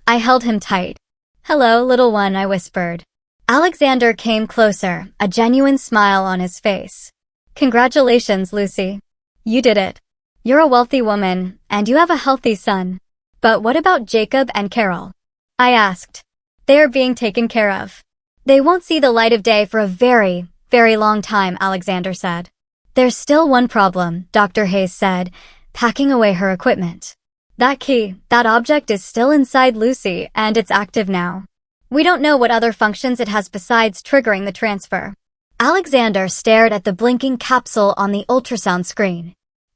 I held him tight. Hello, little one, I whispered. Alexander came closer, a genuine smile on his face. Congratulations, Lucy. You did it. You're a wealthy woman, and you have a healthy son. But what about Jacob and Carol? I asked. They are being taken care of. They won't see the light of day for a very, very long time, Alexander said. There's still one problem, Dr. Hayes said, packing away her equipment. That key, that object is still inside Lucy, and it's active now. We don't know what other functions it has besides triggering the transfer. Alexander stared at the blinking capsule on the ultrasound screen.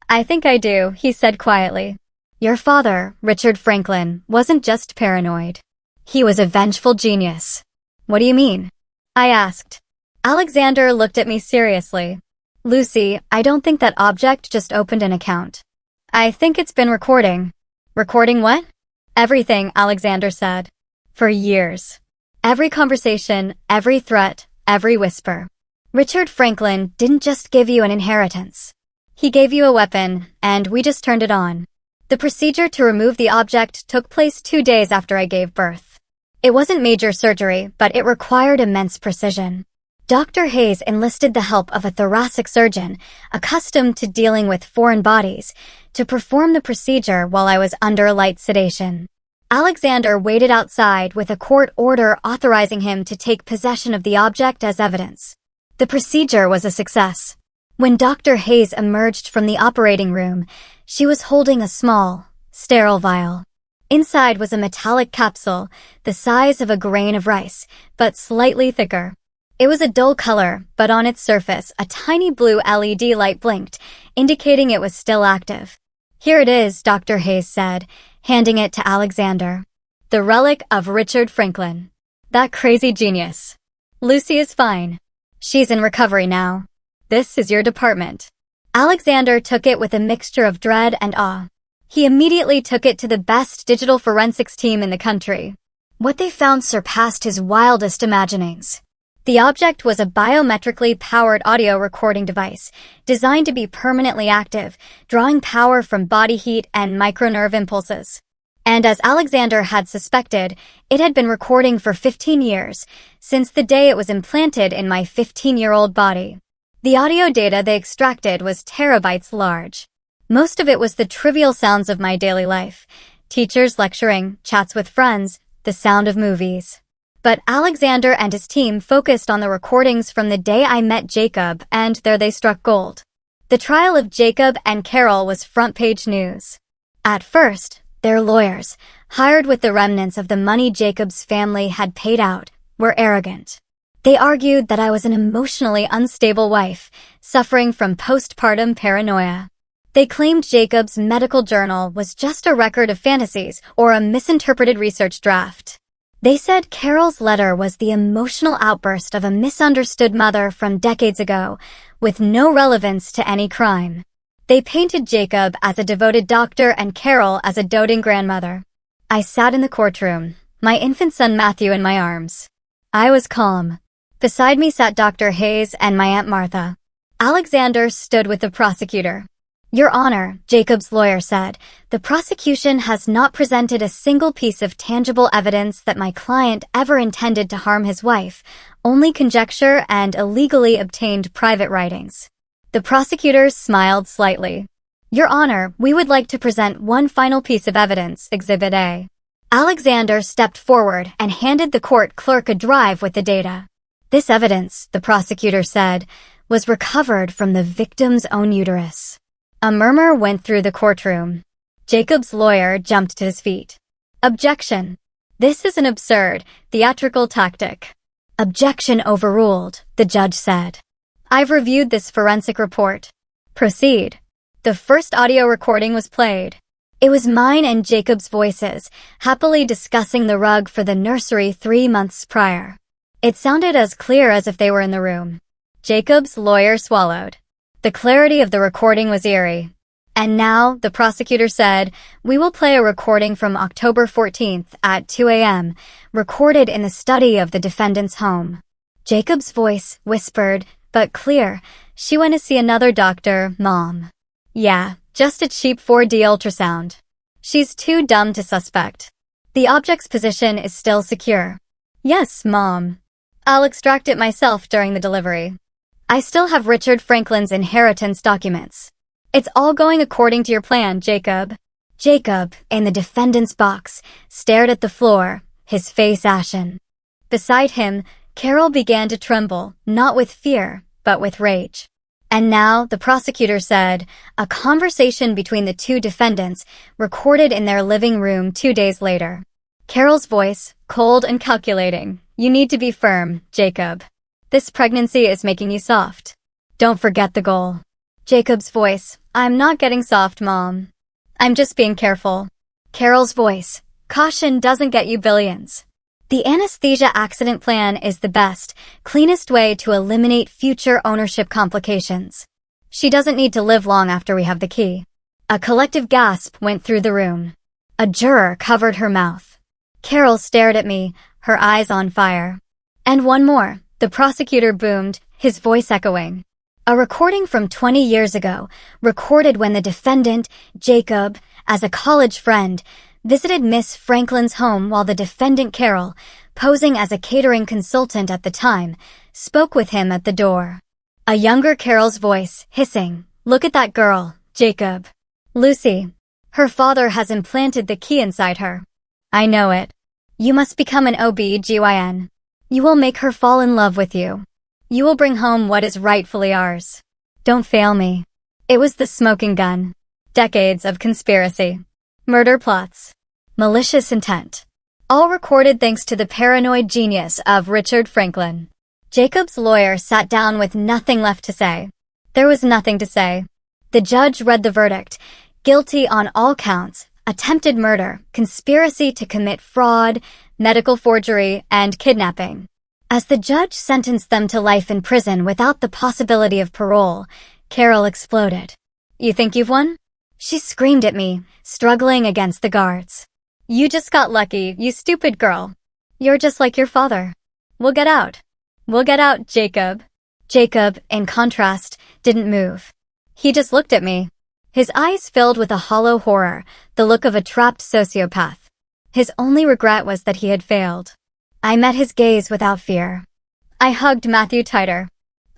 I think I do, he said quietly. Your father, Richard Franklin, wasn't just paranoid. He was a vengeful genius. What do you mean? I asked. Alexander looked at me seriously. Lucy, I don't think that object just opened an account. I think it's been recording. Recording what? Everything, Alexander said. For years. Every conversation, every threat, every whisper. Richard Franklin didn't just give you an inheritance. He gave you a weapon, and we just turned it on. The procedure to remove the object took place 2 days after I gave birth. It wasn't major surgery, but it required immense precision. Dr. Hayes enlisted the help of a thoracic surgeon, accustomed to dealing with foreign bodies, to perform the procedure while I was under light sedation. Alexander waited outside with a court order authorizing him to take possession of the object as evidence. The procedure was a success. When Dr. Hayes emerged from the operating room, she was holding a small, sterile vial. Inside was a metallic capsule, the size of a grain of rice, but slightly thicker. It was a dull color, but on its surface, a tiny blue LED light blinked, indicating it was still active. "Here it is," Dr. Hayes said, handing it to Alexander. "The relic of Richard Franklin. That crazy genius. Lucy is fine. She's in recovery now. This is your department." Alexander took it with a mixture of dread and awe. He immediately took it to the best digital forensics team in the country. What they found surpassed his wildest imaginings. The object was a biometrically powered audio recording device, designed to be permanently active, drawing power from body heat and micronerve impulses. And as Alexander had suspected, it had been recording for 15 years, since the day it was implanted in my 15-year-old body. The audio data they extracted was terabytes large. Most of it was the trivial sounds of my daily life: teachers lecturing, chats with friends, the sound of movies. But Alexander and his team focused on the recordings from the day I met Jacob, and there they struck gold. The trial of Jacob and Carol was front-page news. At first, their lawyers, hired with the remnants of the money Jacob's family had paid out, were arrogant. They argued that I was an emotionally unstable wife, suffering from postpartum paranoia. They claimed Jacob's medical journal was just a record of fantasies or a misinterpreted research draft. They said Carol's letter was the emotional outburst of a misunderstood mother from decades ago, with no relevance to any crime. They painted Jacob as a devoted doctor and Carol as a doting grandmother. I sat in the courtroom, my infant son Matthew in my arms. I was calm. Beside me sat Dr. Hayes and my Aunt Martha. Alexander stood with the prosecutor. "Your Honor," Jacob's lawyer said, "the prosecution has not presented a single piece of tangible evidence that my client ever intended to harm his wife, only conjecture and illegally obtained private writings." The prosecutors smiled slightly. "Your Honor, we would like to present one final piece of evidence, Exhibit A." Alexander stepped forward and handed the court clerk a drive with the data. "This evidence," the prosecutor said, "was recovered from the victim's own uterus." A murmur went through the courtroom. Jacob's lawyer jumped to his feet. "Objection. This is an absurd, theatrical tactic." "Objection overruled," the judge said. "I've reviewed this forensic report." "Proceed." The first audio recording was played. It was mine and Jacob's voices, happily discussing the rug for the nursery 3 months prior. It sounded as clear as if they were in the room. Jacob's lawyer swallowed. The clarity of the recording was eerie. "And now," the prosecutor said, "we will play a recording from October 14th at 2 a.m., recorded in the study of the defendant's home." Jacob's voice, whispered, but clear. "She went to see another doctor, Mom." "Yeah, just a cheap 4D ultrasound. She's too dumb to suspect. The object's position is still secure." "Yes, Mom. I'll extract it myself during the delivery. I still have Richard Franklin's inheritance documents. It's all going according to your plan, Jacob." Jacob, in the defendant's box, stared at the floor, his face ashen. Beside him, Carol began to tremble, not with fear, but with rage. "And now," the prosecutor said, "a conversation between the two defendants, recorded in their living room 2 days later." Carol's voice, cold and calculating. "You need to be firm, Jacob. This pregnancy is making you soft. Don't forget the goal." Jacob's voice, "I'm not getting soft, Mom. I'm just being careful." Carol's voice, "Caution doesn't get you billions. The anesthesia accident plan is the best, cleanest way to eliminate future ownership complications. She doesn't need to live long after we have the key." A collective gasp went through the room. A juror covered her mouth. Carol stared at me, her eyes on fire. And one more, the prosecutor boomed, his voice echoing. A recording from 20 years ago, recorded when the defendant, Jacob, as a college friend, visited Miss Franklin's home while the defendant Carol, posing as a catering consultant at the time, spoke with him at the door. A younger Carol's voice, hissing, "Look at that girl, Jacob. Lucy. Her father has implanted the key inside her. I know it. You must become an OB-GYN. You will make her fall in love with you. You will bring home what is rightfully ours. Don't fail me." It was the smoking gun. Decades of conspiracy. Murder plots. Malicious intent. All recorded thanks to the paranoid genius of Richard Franklin. Jacob's lawyer sat down with nothing left to say. There was nothing to say. The judge read the verdict. Guilty on all counts, attempted murder, conspiracy to commit fraud, medical forgery, and kidnapping. As the judge sentenced them to life in prison without the possibility of parole, Carol exploded. "You think you've won?" She screamed at me, struggling against the guards. "You just got lucky, you stupid girl. You're just like your father. We'll get out. We'll get out, Jacob." Jacob, in contrast, didn't move. He just looked at me. His eyes filled with a hollow horror, the look of a trapped sociopath. His only regret was that he had failed. I met his gaze without fear. I hugged Matthew tighter.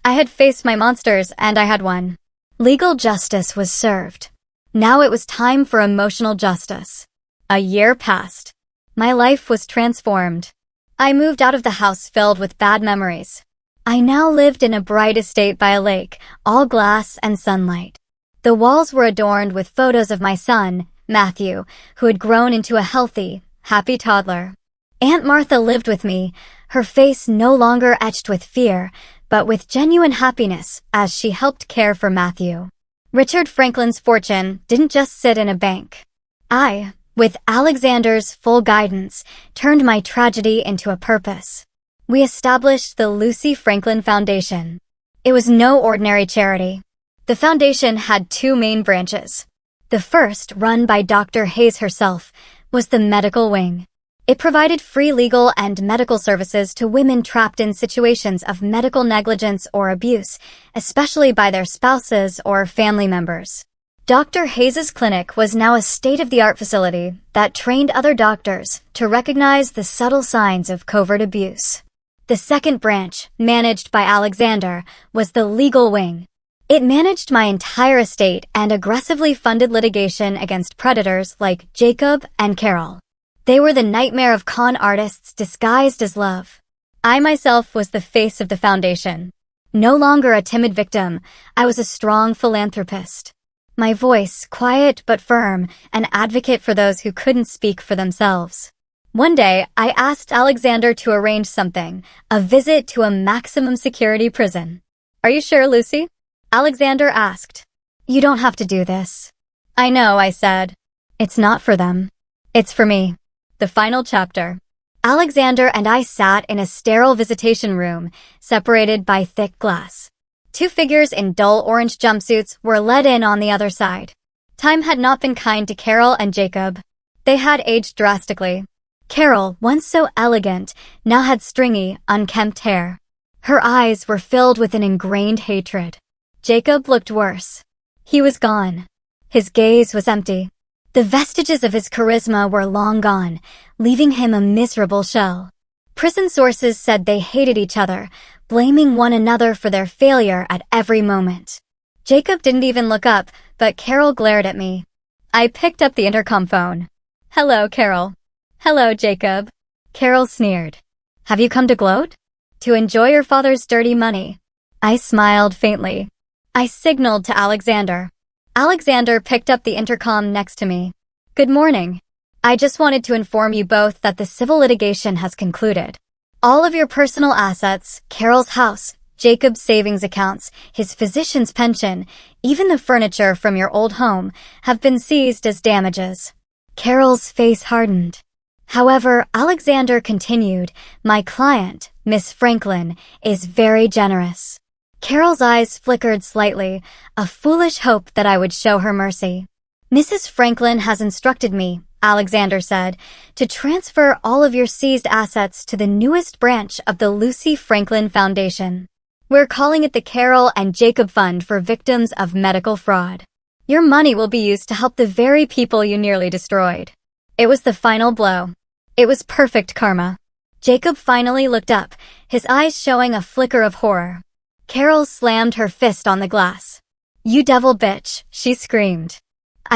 I had faced my monsters, and I had won. Legal justice was served. Now it was time for emotional justice. A year passed. My life was transformed. I moved out of the house filled with bad memories. I now lived in a bright estate by a lake, all glass and sunlight. The walls were adorned with photos of my son, Matthew, who had grown into a healthy, happy toddler. Aunt Martha lived with me, her face no longer etched with fear, but with genuine happiness as she helped care for Matthew. Richard Franklin's fortune didn't just sit in a bank. I, with Alexander's full guidance, turned my tragedy into a purpose. We established the Lucy Franklin Foundation. It was no ordinary charity. The foundation had two main branches. The first, run by Dr. Hayes herself, was the medical wing. It provided free legal and medical services to women trapped in situations of medical negligence or abuse, especially by their spouses or family members. Dr. Hayes' clinic was now a state-of-the-art facility that trained other doctors to recognize the subtle signs of covert abuse. The second branch, managed by Alexander, was the legal wing. It managed my entire estate and aggressively funded litigation against predators like Jacob and Carol. They were the nightmare of con artists disguised as love. I myself was the face of the foundation. No longer a timid victim, I was a strong philanthropist. My voice, quiet but firm, an advocate for those who couldn't speak for themselves. One day, I asked Alexander to arrange something, a visit to a maximum security prison. "Are you sure, Lucy?" Alexander asked. "You don't have to do this." "I know," I said. "It's not for them. It's for me." The final chapter. Alexander and I sat in a sterile visitation room, separated by thick glass. Two figures in dull orange jumpsuits were led in on the other side. Time had not been kind to Carol and Jacob. They had aged drastically. Carol, once so elegant, now had stringy, unkempt hair. Her eyes were filled with an ingrained hatred. Jacob looked worse. He was gone. His gaze was empty. The vestiges of his charisma were long gone, leaving him a miserable shell. Prison sources said they hated each other, blaming one another for their failure at every moment. Jacob didn't even look up, but Carol glared at me. I picked up the intercom phone. "Hello, Carol." "Hello, Jacob." Carol sneered. "Have you come to gloat? To enjoy your father's dirty money?" I smiled faintly. I signaled to Alexander. Alexander picked up the intercom next to me. "Good morning. I just wanted to inform you both that the civil litigation has concluded. All of your personal assets, Carol's house, Jacob's savings accounts, his physician's pension, even the furniture from your old home, have been seized as damages." Carol's face hardened. However, Alexander continued, "My client, Miss Franklin, is very generous." Carol's eyes flickered slightly, a foolish hope that I would show her mercy. "Mrs. Franklin has instructed me," Alexander said, to transfer all of your seized assets to the newest branch of the Lucy Franklin Foundation. We're calling it the Carol and Jacob Fund for Victims of Medical Fraud. Your money will be used to help the very people you nearly destroyed. It was the final blow. It was perfect karma. Jacob finally looked up, his eyes showing a flicker of horror. Carol slammed her fist on the glass. "You devil bitch," she screamed.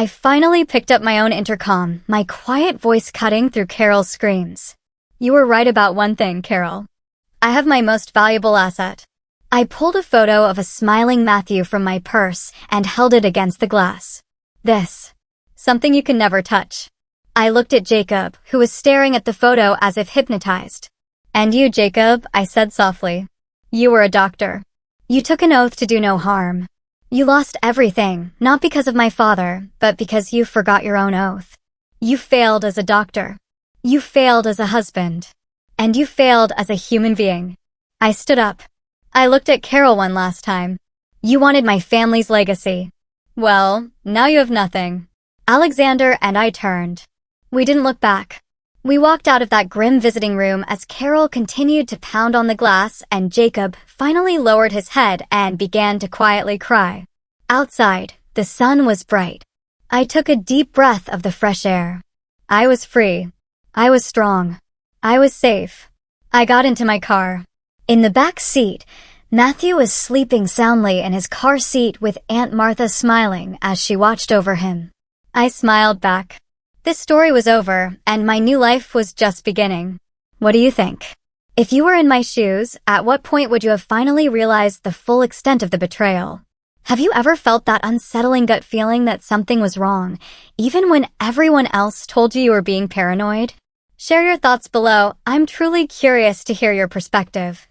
I finally picked up my own intercom, my quiet voice cutting through Carol's screams. "You were right about one thing, Carol. I have my most valuable asset." I pulled a photo of a smiling Matthew from my purse and held it against the glass. "This. Something you can never touch." I looked at Jacob, who was staring at the photo as if hypnotized. "And you, Jacob," I said softly. "You were a doctor. You took an oath to do no harm. You lost everything, not because of my father, but because you forgot your own oath. You failed as a doctor. You failed as a husband. And you failed as a human being." I stood up. I looked at Carol one last time. "You wanted my family's legacy. Well, now you have nothing." Alexander and I turned. We didn't look back. We walked out of that grim visiting room as Carol continued to pound on the glass and Jacob finally lowered his head and began to quietly cry. Outside, the sun was bright. I took a deep breath of the fresh air. I was free. I was strong. I was safe. I got into my car. In the back seat, Matthew was sleeping soundly in his car seat with Aunt Martha smiling as she watched over him. I smiled back. This story was over, and my new life was just beginning. What do you think? If you were in my shoes, at what point would you have finally realized the full extent of the betrayal? Have you ever felt that unsettling gut feeling that something was wrong, even when everyone else told you were being paranoid? Share your thoughts below. I'm truly curious to hear your perspective.